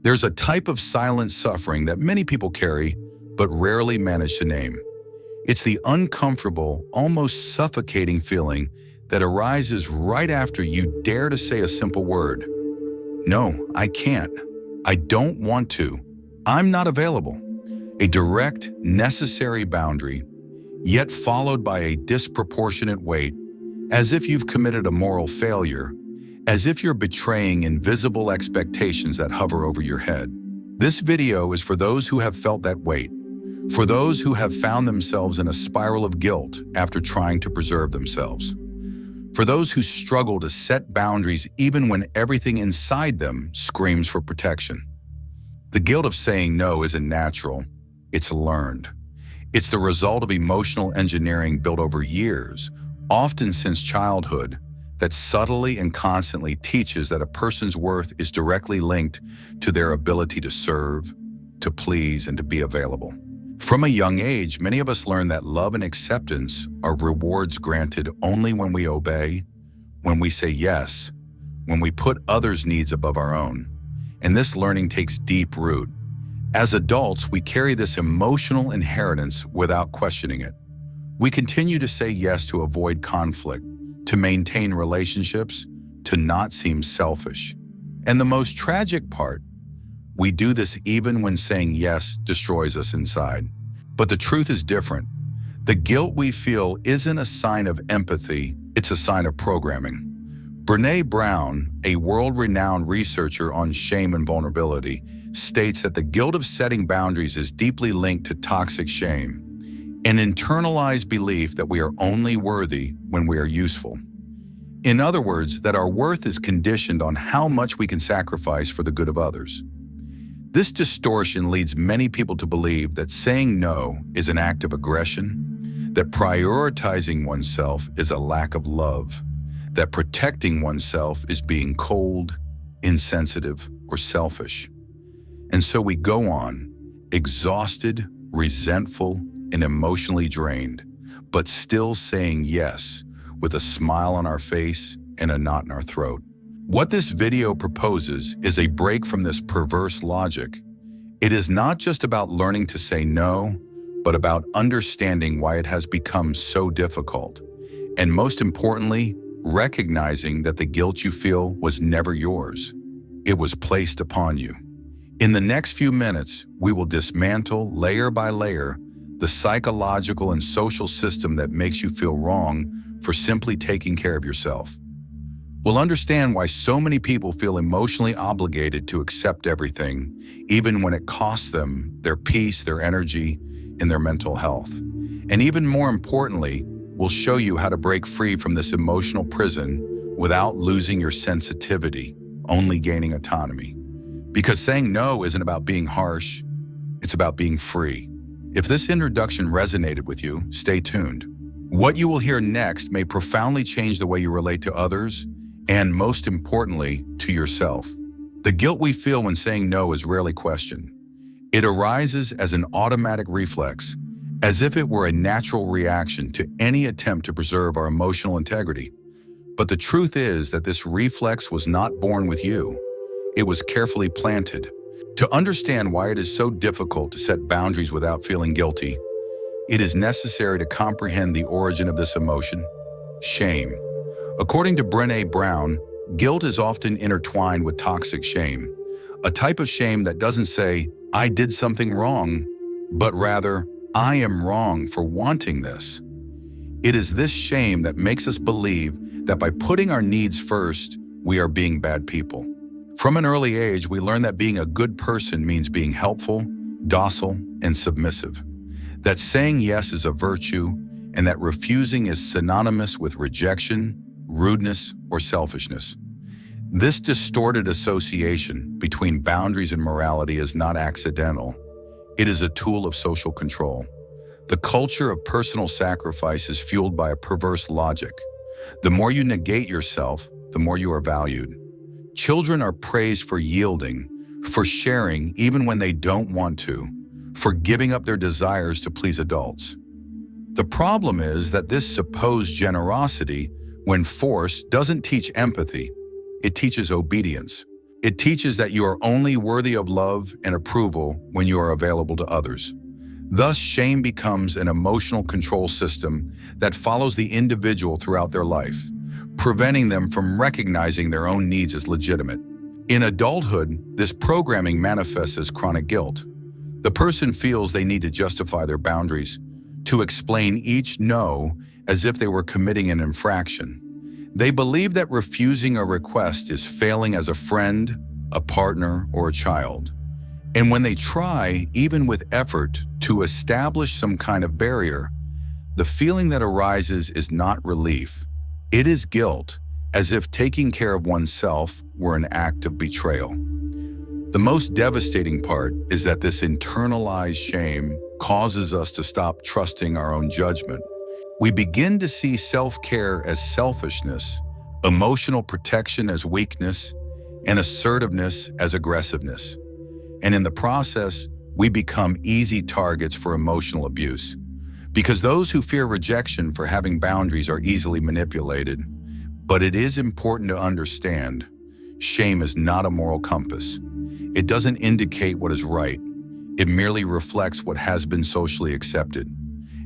There's a type of silent suffering that many people carry, but rarely manage to name. It's the uncomfortable, almost suffocating feeling that arises right after you dare to say a simple word. No, I can't. I don't want to. I'm not available. A direct, necessary boundary, yet followed by a disproportionate weight, as if you've committed a moral failure, as if you're betraying invisible expectations that hover over your head. This video is for those who have felt that weight, for those who have found themselves in a spiral of guilt after trying to preserve themselves, for those who struggle to set boundaries even when everything inside them screams for protection. The guilt of saying no isn't natural, it's learned. It's the result of emotional engineering built over years, often since childhood, that subtly and constantly teaches that a person's worth is directly linked to their ability to serve, to please, and to be available. From a young age, many of us learn that love and acceptance are rewards granted only when we obey, when we say yes, when we put others' needs above our own. And this learning takes deep root. As adults, we carry this emotional inheritance without questioning it. We continue to say yes to avoid conflict, to maintain relationships, to not seem selfish. And the most tragic part, we do this even when saying yes destroys us inside. But the truth is different. The guilt we feel isn't a sign of empathy, it's a sign of programming. Brené Brown, a world-renowned researcher on shame and vulnerability, states that the guilt of setting boundaries is deeply linked to toxic shame, an internalized belief that we are only worthy when we are useful. In other words, that our worth is conditioned on how much we can sacrifice for the good of others. This distortion leads many people to believe that saying no is an act of aggression, that prioritizing oneself is a lack of love, that protecting oneself is being cold, insensitive, or selfish. And so we go on, exhausted, resentful, and emotionally drained, but still saying yes with a smile on our face and a knot in our throat. What this video proposes is a break from this perverse logic. It is not just about learning to say no, but about understanding why it has become so difficult. And most importantly, recognizing that the guilt you feel was never yours. It was placed upon you. In the next few minutes, we will dismantle, layer by layer, the psychological and social system that makes you feel wrong for simply taking care of yourself. We'll understand why so many people feel emotionally obligated to accept everything, even when it costs them their peace, their energy, and their mental health. And even more importantly, we'll show you how to break free from this emotional prison without losing your sensitivity, only gaining autonomy. Because saying no isn't about being harsh, it's about being free. If this introduction resonated with you, stay tuned. What you will hear next may profoundly change the way you relate to others, and most importantly, to yourself. The guilt we feel when saying no is rarely questioned. It arises as an automatic reflex, as if it were a natural reaction to any attempt to preserve our emotional integrity. But the truth is that this reflex was not born with you. It was carefully planted. To understand why it is so difficult to set boundaries without feeling guilty, it is necessary to comprehend the origin of this emotion, shame. According to Brené Brown, guilt is often intertwined with toxic shame, a type of shame that doesn't say, "I did something wrong," but rather, "I am wrong for wanting this." It is this shame that makes us believe that by putting our needs first, we are being bad people. From an early age, we learn that being a good person means being helpful, docile, and submissive, that saying yes is a virtue, and that refusing is synonymous with rejection, rudeness, or selfishness. This distorted association between boundaries and morality is not accidental. It is a tool of social control. The culture of personal sacrifice is fueled by a perverse logic. The more you negate yourself, the more you are valued. Children are praised for yielding, for sharing even when they don't want to, for giving up their desires to please adults. The problem is that this supposed generosity, when forced, doesn't teach empathy. It teaches obedience. It teaches that you are only worthy of love and approval when you are available to others. Thus, shame becomes an emotional control system that follows the individual throughout their life, preventing them from recognizing their own needs as legitimate. In adulthood, this programming manifests as chronic guilt. The person feels they need to justify their boundaries, to explain each no as if they were committing an infraction. They believe that refusing a request is failing as a friend, a partner, or a child. And when they try, even with effort, to establish some kind of barrier, the feeling that arises is not relief. It is guilt, as if taking care of oneself were an act of betrayal. The most devastating part is that this internalized shame causes us to stop trusting our own judgment. We begin to see self-care as selfishness, emotional protection as weakness, and assertiveness as aggressiveness. And in the process, we become easy targets for emotional abuse. Because those who fear rejection for having boundaries are easily manipulated. But it is important to understand, shame is not a moral compass. It doesn't indicate what is right. It merely reflects what has been socially accepted.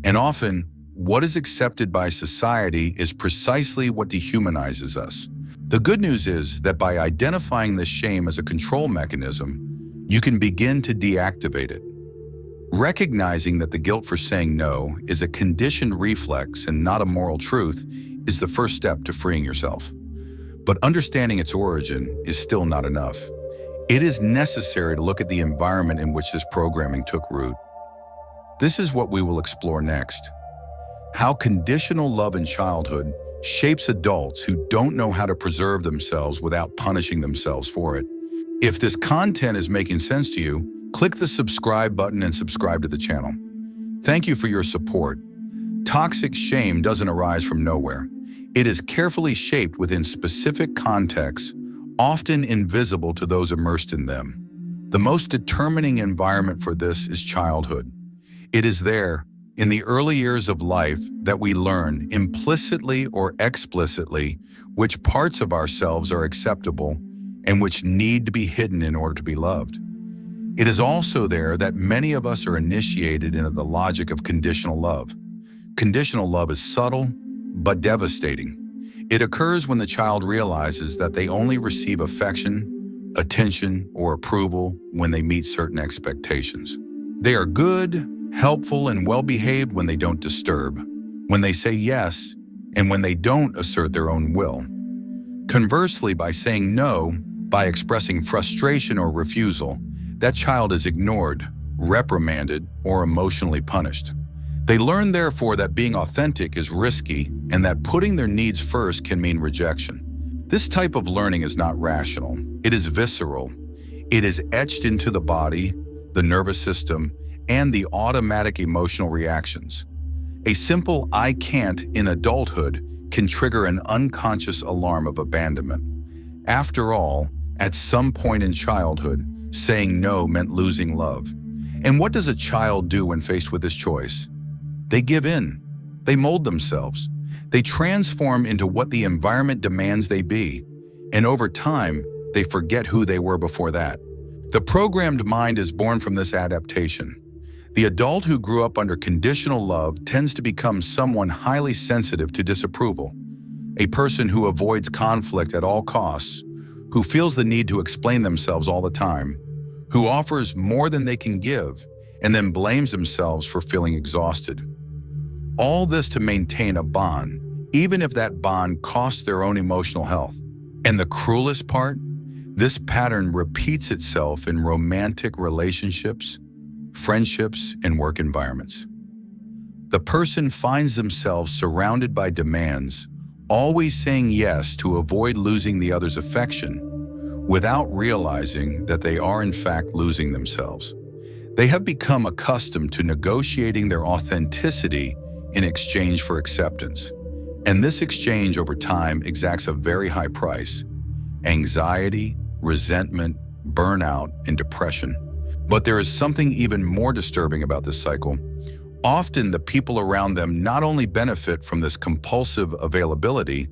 And often, what is accepted by society is precisely what dehumanizes us. The good news is that by identifying this shame as a control mechanism, you can begin to deactivate it. Recognizing that the guilt for saying no is a conditioned reflex and not a moral truth is the first step to freeing yourself. But understanding its origin is still not enough. It is necessary to look at the environment in which this programming took root. This is what we will explore next. How conditional love in childhood shapes adults who don't know how to preserve themselves without punishing themselves for it. If this content is making sense to you, click the subscribe button and subscribe to the channel. Thank you for your support. Toxic shame doesn't arise from nowhere. It is carefully shaped within specific contexts, often invisible to those immersed in them. The most determining environment for this is childhood. It is there, in the early years of life, that we learn, implicitly or explicitly, which parts of ourselves are acceptable and which need to be hidden in order to be loved. It is also there that many of us are initiated into the logic of conditional love. Conditional love is subtle, but devastating. It occurs when the child realizes that they only receive affection, attention, or approval when they meet certain expectations. They are good, helpful, and well-behaved when they don't disturb, when they say yes, and when they don't assert their own will. Conversely, by saying no, by expressing frustration or refusal, that child is ignored, reprimanded, or emotionally punished. They learn, therefore, that being authentic is risky and that putting their needs first can mean rejection. This type of learning is not rational. It is visceral. It is etched into the body, the nervous system, and the automatic emotional reactions. A simple "I can't" in adulthood can trigger an unconscious alarm of abandonment. After all, at some point in childhood, saying no meant losing love. And what does a child do when faced with this choice? They give in. They mold themselves. They transform into what the environment demands they be. And over time, they forget who they were before that. The programmed mind is born from this adaptation. The adult who grew up under conditional love tends to become someone highly sensitive to disapproval, a person who avoids conflict at all costs, who feels the need to explain themselves all the time, who offers more than they can give, and then blames themselves for feeling exhausted. All this to maintain a bond, even if that bond costs their own emotional health. And the cruelest part? This pattern repeats itself in romantic relationships, friendships, and work environments. The person finds themselves surrounded by demands, always saying yes to avoid losing the other's affection, without realizing that they are in fact losing themselves. They have become accustomed to negotiating their authenticity in exchange for acceptance. And this exchange over time exacts a very high price: anxiety, resentment, burnout, and depression. But there is something even more disturbing about this cycle. Often the people around them not only benefit from this compulsive availability,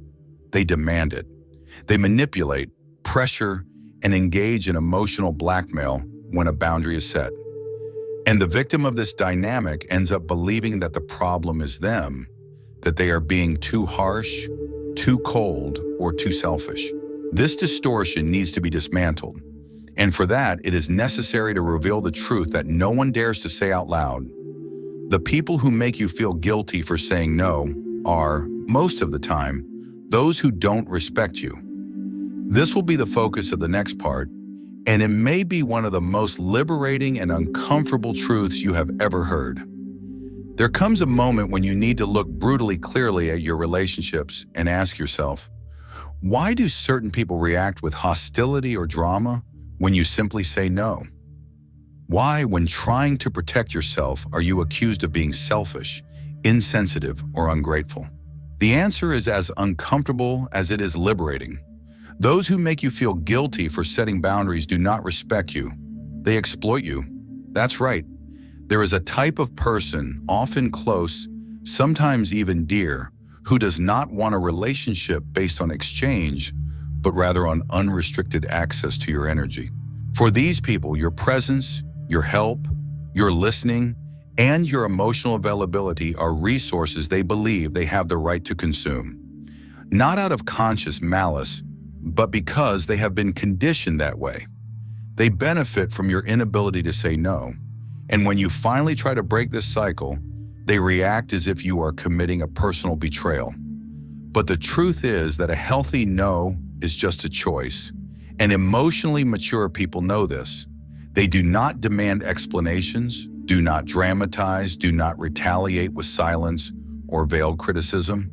they demand it. They manipulate, pressure, and engage in emotional blackmail when a boundary is set. And the victim of this dynamic ends up believing that the problem is them, that they are being too harsh, too cold, or too selfish. This distortion needs to be dismantled. And for that, it is necessary to reveal the truth that no one dares to say out loud. The people who make you feel guilty for saying no are, most of the time, those who don't respect you. This will be the focus of the next part, and it may be one of the most liberating and uncomfortable truths you have ever heard. There comes a moment when you need to look brutally clearly at your relationships and ask yourself, why do certain people react with hostility or drama when you simply say no? Why, when trying to protect yourself, are you accused of being selfish, insensitive, or ungrateful? The answer is as uncomfortable as it is liberating. Those who make you feel guilty for setting boundaries do not respect you. They exploit you. That's right. There is a type of person, often close, sometimes even dear, who does not want a relationship based on exchange, but rather on unrestricted access to your energy. For these people, your presence, your help, your listening, and your emotional availability are resources they believe they have the right to consume. Not out of conscious malice, but because they have been conditioned that way. They benefit from your inability to say no. And when you finally try to break this cycle, they react as if you are committing a personal betrayal. But the truth is that a healthy no is just a choice. And emotionally mature people know this. They do not demand explanations, do not dramatize, do not retaliate with silence or veiled criticism.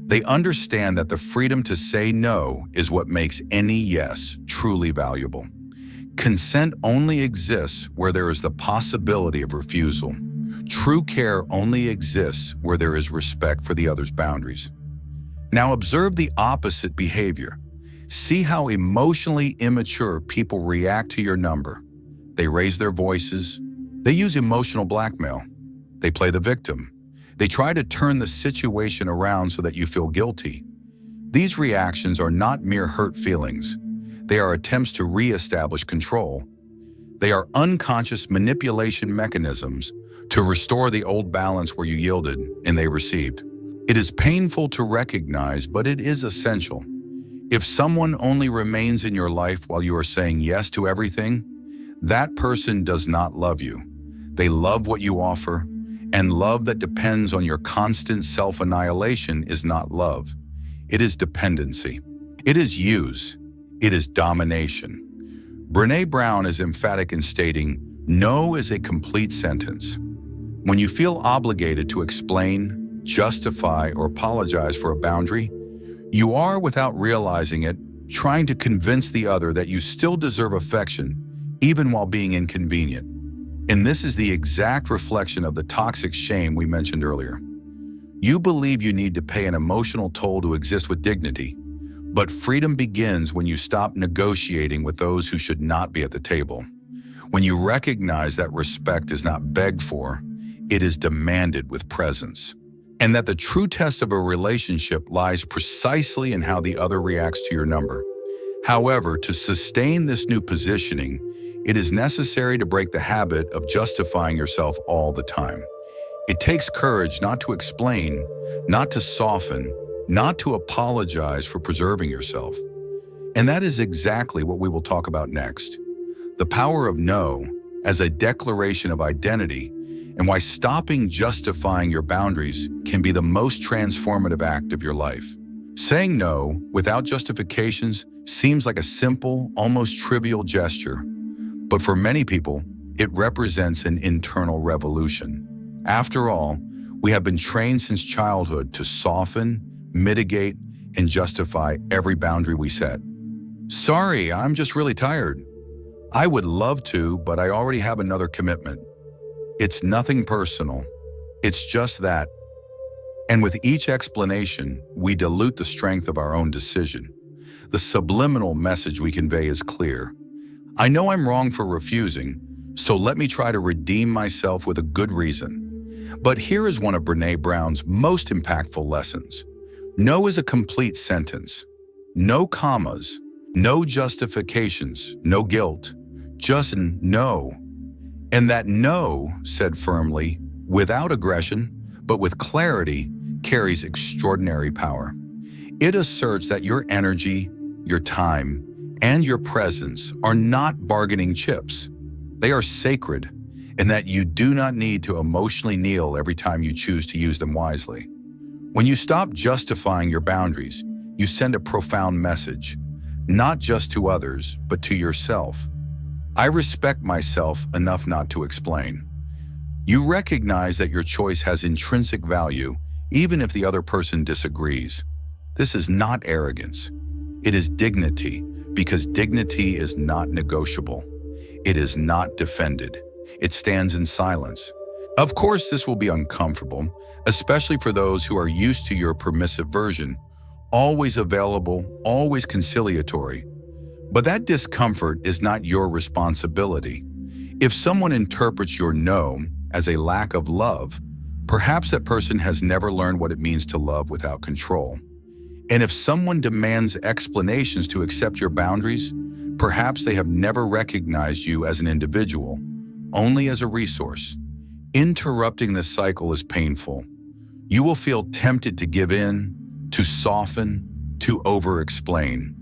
They understand that the freedom to say no is what makes any yes truly valuable. Consent only exists where there is the possibility of refusal. True care only exists where there is respect for the other's boundaries. Now observe the opposite behavior. See how emotionally immature people react to your number. They raise their voices. They use emotional blackmail. They play the victim. They try to turn the situation around so that you feel guilty. These reactions are not mere hurt feelings. They are attempts to re-establish control. They are unconscious manipulation mechanisms to restore the old balance where you yielded and they received. It is painful to recognize, but it is essential. If someone only remains in your life while you are saying yes to everything, that person does not love you. They love what you offer, and love that depends on your constant self-annihilation is not love. It is dependency. It is use. It is domination. Brené Brown is emphatic in stating, no is a complete sentence. When you feel obligated to explain, justify, or apologize for a boundary, you are, without realizing it, trying to convince the other that you still deserve affection, even while being inconvenient. And this is the exact reflection of the toxic shame we mentioned earlier. You believe you need to pay an emotional toll to exist with dignity, but freedom begins when you stop negotiating with those who should not be at the table. When you recognize that respect is not begged for, it is demanded with presence. And that the true test of a relationship lies precisely in how the other reacts to your number. However, to sustain this new positioning, it is necessary to break the habit of justifying yourself all the time. It takes courage not to explain, not to soften, not to apologize for preserving yourself. And that is exactly what we will talk about next. The power of no as a declaration of identity, and why stopping justifying your boundaries can be the most transformative act of your life. Saying no without justifications seems like a simple, almost trivial gesture, but for many people, it represents an internal revolution. After all, we have been trained since childhood to soften, mitigate, and justify every boundary we set. Sorry, I'm just really tired. I would love to, but I already have another commitment. It's nothing personal. It's just that. And with each explanation, we dilute the strength of our own decision. The subliminal message we convey is clear. I know I'm wrong for refusing, so let me try to redeem myself with a good reason. But here is one of Brené Brown's most impactful lessons. No is a complete sentence. No commas, No justifications, no guilt, just no. And that no, said firmly, without aggression, but with clarity, carries extraordinary power. It asserts that your energy, your time, and your presence are not bargaining chips. They are sacred, and that you do not need to emotionally kneel every time you choose to use them wisely. When you stop justifying your boundaries, you send a profound message, not just to others, but to yourself. I respect myself enough not to explain. You recognize that your choice has intrinsic value, even if the other person disagrees. This is not arrogance. It is dignity, because dignity is not negotiable. It is not defended. It stands in silence. Of course, this will be uncomfortable, especially for those who are used to your permissive version, always available, always conciliatory. But that discomfort is not your responsibility. If someone interprets your no as a lack of love, perhaps that person has never learned what it means to love without control. And if someone demands explanations to accept your boundaries, perhaps they have never recognized you as an individual, only as a resource. Interrupting this cycle is painful. You will feel tempted to give in, to soften, to over-explain.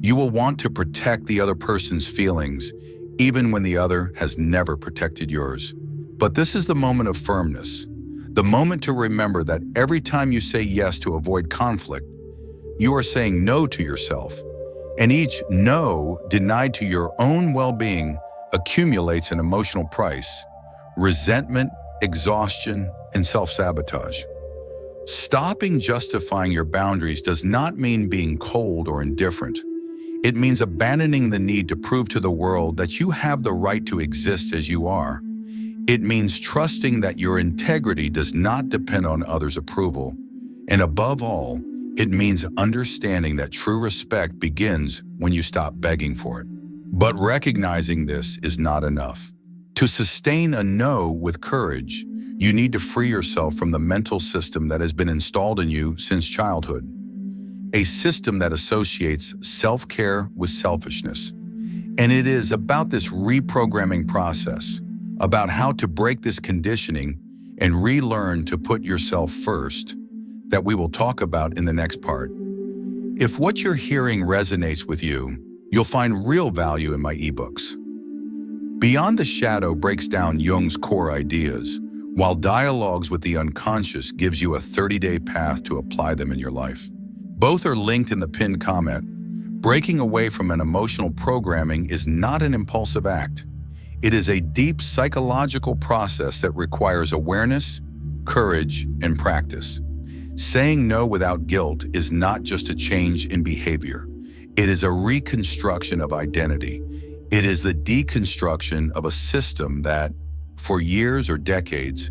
You will want to protect the other person's feelings, even when the other has never protected yours. But this is the moment of firmness, the moment to remember that every time you say yes to avoid conflict, you are saying no to yourself. And each no denied to your own well-being accumulates an emotional price: resentment, exhaustion, and self-sabotage. Stopping justifying your boundaries does not mean being cold or indifferent. It means abandoning the need to prove to the world that you have the right to exist as you are. It means trusting that your integrity does not depend on others' approval. And above all, it means understanding that true respect begins when you stop begging for it. But recognizing this is not enough. To sustain a no with courage, you need to free yourself from the mental system that has been installed in you since childhood. A system that associates self-care with selfishness. And it is about this reprogramming process, about how to break this conditioning and relearn to put yourself first, that we will talk about in the next part. If what you're hearing resonates with you, you'll find real value in my ebooks. Beyond the Shadow breaks down Jung's core ideas, while Dialogues with the Unconscious gives you a 30-day path to apply them in your life. Both are linked in the pinned comment. Breaking away from an emotional programming is not an impulsive act. It is a deep psychological process that requires awareness, courage, and practice. Saying no without guilt is not just a change in behavior. It is a reconstruction of identity. It is the deconstruction of a system that, for years or decades,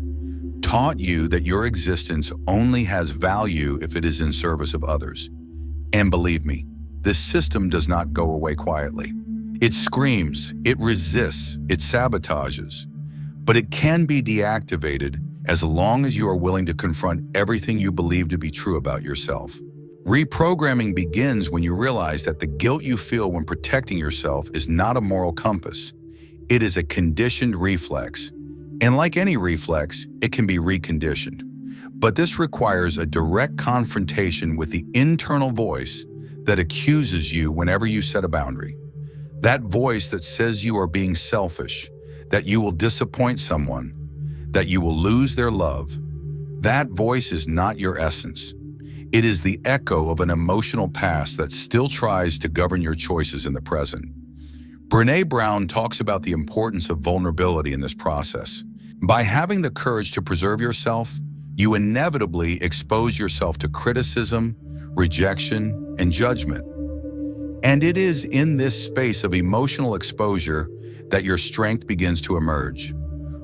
taught you that your existence only has value if it is in service of others. And believe me, this system does not go away quietly. It screams, it resists, it sabotages. But it can be deactivated as long as you are willing to confront everything you believe to be true about yourself. Reprogramming begins when you realize that the guilt you feel when protecting yourself is not a moral compass. It is a conditioned reflex. And like any reflex, it can be reconditioned. But this requires a direct confrontation with the internal voice that accuses you whenever you set a boundary. That voice that says you are being selfish, that you will disappoint someone, that you will lose their love. That voice is not your essence. It is the echo of an emotional past that still tries to govern your choices in the present. Brené Brown talks about the importance of vulnerability in this process. By having the courage to preserve yourself, you inevitably expose yourself to criticism, rejection, and judgment. And it is in this space of emotional exposure that your strength begins to emerge.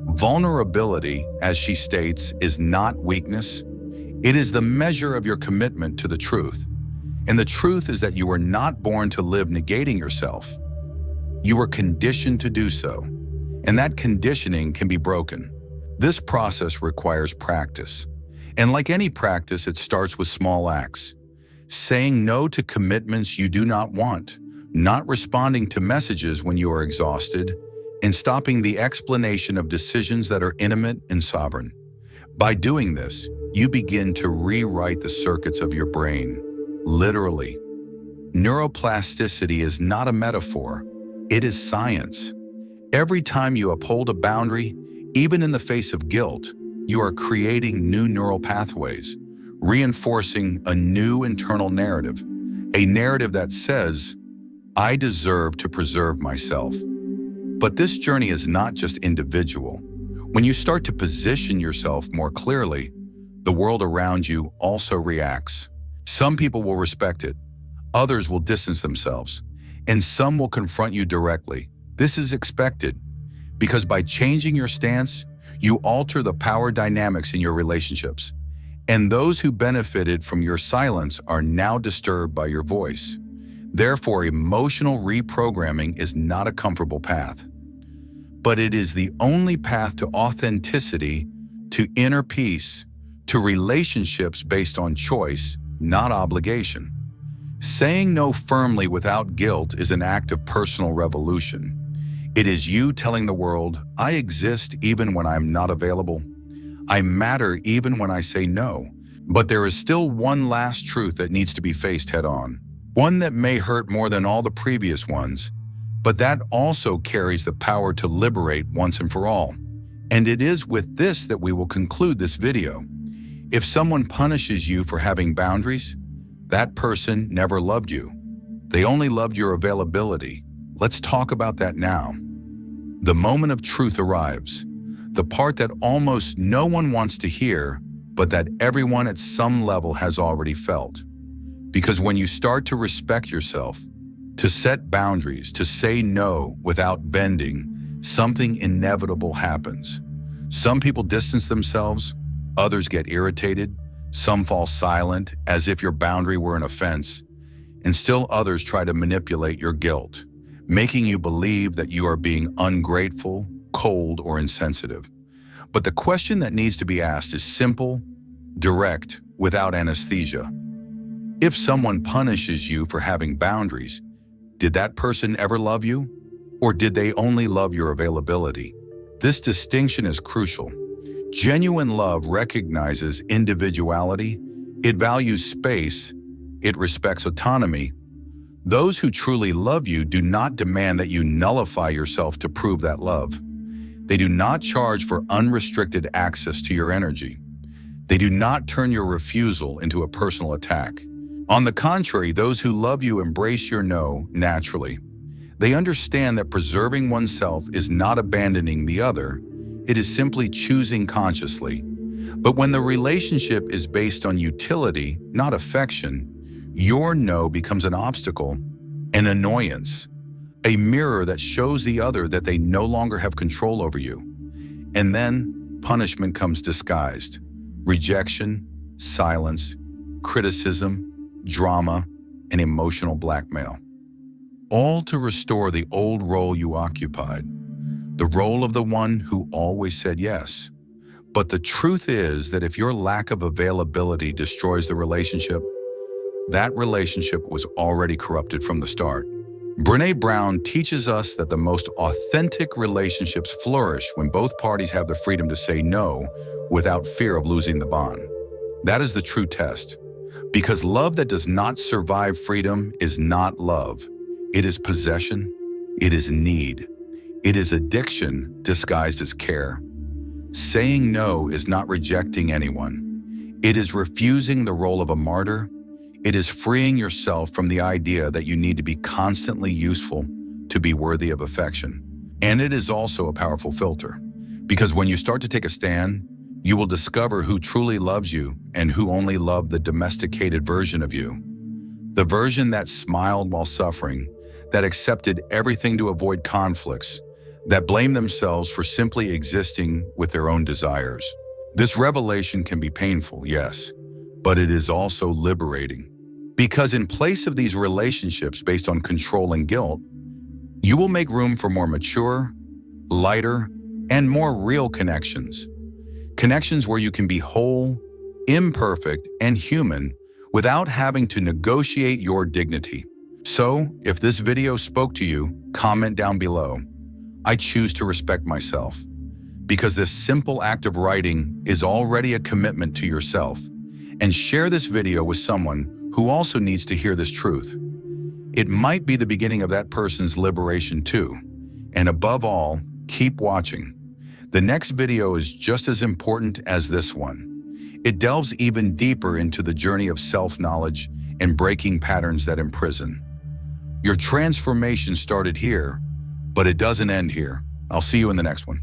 Vulnerability, as she states, is not weakness. It is the measure of your commitment to the truth. And the truth is that you were not born to live negating yourself. You were conditioned to do so, and that conditioning can be broken. This process requires practice. And like any practice, it starts with small acts. Saying no to commitments you do not want, not responding to messages when you are exhausted, and stopping the explanation of decisions that are intimate and sovereign. By doing this, you begin to rewrite the circuits of your brain, literally. Neuroplasticity is not a metaphor, it is science. Every time you uphold a boundary, even in the face of guilt, you are creating new neural pathways, reinforcing a new internal narrative, a narrative that says, I deserve to preserve myself. But this journey is not just individual. When you start to position yourself more clearly, the world around you also reacts. Some people will respect it, others will distance themselves, and some will confront you directly. This is expected, because by changing your stance, you alter the power dynamics in your relationships. And those who benefited from your silence are now disturbed by your voice. Therefore, emotional reprogramming is not a comfortable path. But it is the only path to authenticity, to inner peace, to relationships based on choice, not obligation. Saying no firmly without guilt is an act of personal revolution. It is you telling the world, I exist even when I'm not available. I matter even when I say no. But there is still one last truth that needs to be faced head-on. One that may hurt more than all the previous ones, but that also carries the power to liberate once and for all. And it is with this that we will conclude this video. If someone punishes you for having boundaries, that person never loved you. They only loved your availability. Let's talk about that now. The moment of truth arrives, the part that almost no one wants to hear, but that everyone at some level has already felt. Because when you start to respect yourself, to set boundaries, to say no without bending, something inevitable happens. Some people distance themselves, others get irritated, some fall silent as if your boundary were an offense, and still others try to manipulate your guilt, making you believe that you are being ungrateful, cold, or insensitive. But the question that needs to be asked is simple, direct, without anesthesia. If someone punishes you for having boundaries, did that person ever love you? Or did they only love your availability? This distinction is crucial. Genuine love recognizes individuality, it values space, it respects autonomy. Those who truly love you do not demand that you nullify yourself to prove that love. They do not charge for unrestricted access to your energy. They do not turn your refusal into a personal attack. On the contrary, those who love you embrace your no naturally. They understand that preserving oneself is not abandoning the other, it is simply choosing consciously. But when the relationship is based on utility, not affection, your no becomes an obstacle, an annoyance, a mirror that shows the other that they no longer have control over you. And then punishment comes disguised. Rejection, silence, criticism, drama, and emotional blackmail. All to restore the old role you occupied, the role of the one who always said yes. But the truth is that if your lack of availability destroys the relationship, that relationship was already corrupted from the start. Brené Brown teaches us that the most authentic relationships flourish when both parties have the freedom to say no without fear of losing the bond. That is the true test. Because love that does not survive freedom is not love. It is possession. It is need. It is addiction disguised as care. Saying no is not rejecting anyone. It is refusing the role of a martyr. It is freeing yourself from the idea that you need to be constantly useful to be worthy of affection. And it is also a powerful filter. Because when you start to take a stand, you will discover who truly loves you and who only loved the domesticated version of you. The version that smiled while suffering, that accepted everything to avoid conflicts, that blamed themselves for simply existing with their own desires. This revelation can be painful, yes, but it is also liberating. Because in place of these relationships based on control and guilt, you will make room for more mature, lighter, and more real connections. Connections where you can be whole, imperfect, and human without having to negotiate your dignity. So, if this video spoke to you, comment down below. I choose to respect myself, because this simple act of writing is already a commitment to yourself. And share this video with someone who also needs to hear this truth. It might be the beginning of that person's liberation too. And above all, keep watching. The next video is just as important as this one. It delves even deeper into the journey of self-knowledge and breaking patterns that imprison. Your transformation started here, but it doesn't end here. I'll see you in the next one.